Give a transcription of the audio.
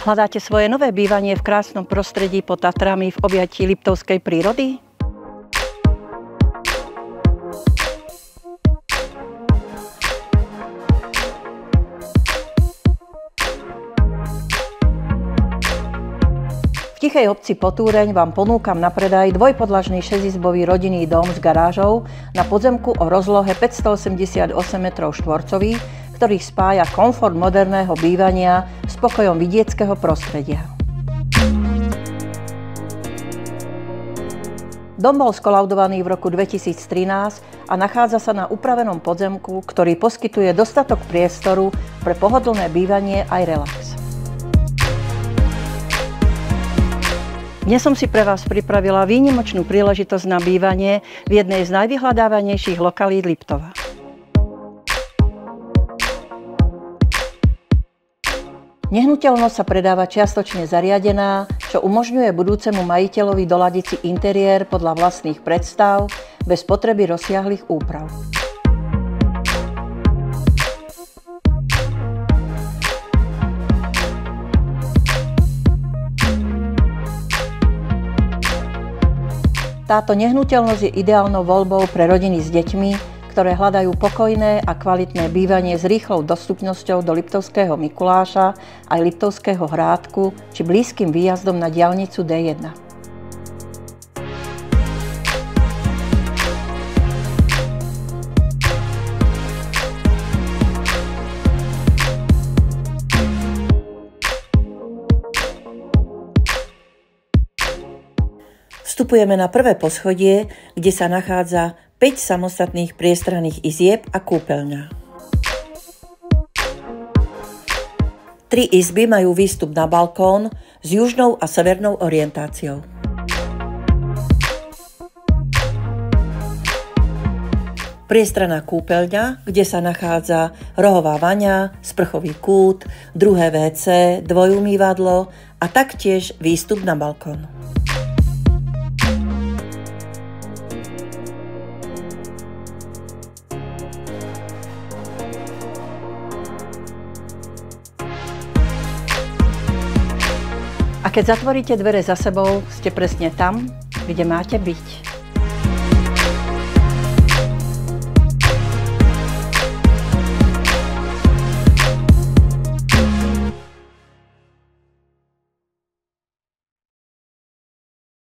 Hľadáte svoje nové bývanie v krásnom prostredí pod Tatrami v objatí liptovskej prírody? V tichej obci Potúreň vám ponúkam na predaj dvojpodlažný 6-izbový rodinný dom s garážou na podzemku o rozlohe 588 m², ktorý spája komfort moderného bývania s pokojom vidieckého prostredia. Dom bol skolaudovaný v roku 2013 a nachádza sa na upravenom podzemku, ktorý poskytuje dostatok priestoru pre pohodlné bývanie aj relax. Dnes som si pre vás pripravila výnimočnú príležitosť na bývanie v jednej z najvyhľadávanejších lokalít Liptova. Nehnuteľnosť sa predáva čiastočne zariadená, čo umožňuje budúcemu majiteľovi doladiť si interiér podľa vlastných predstav, bez potreby rozsiahlych úprav. Táto nehnuteľnosť je ideálnou voľbou pre rodiny s deťmi, ktoré hľadajú pokojné a kvalitné bývanie s rýchlou dostupnosťou do Liptovského Mikuláša, aj Liptovského Hrádku či blízkym výjazdom na diaľnicu D1. Vstupujeme na prvé poschodie, kde sa nachádza 5 samostatných priestranných izieb a kúpeľňa. 3 izby majú výstup na balkón s južnou a severnou orientáciou. Priestranná kúpeľňa, kde sa nachádza rohová vaňa, sprchový kút, druhé WC, dvojumývadlo a taktiež výstup na balkón. A keď zatvoríte dvere za sebou, ste presne tam, kde máte byť.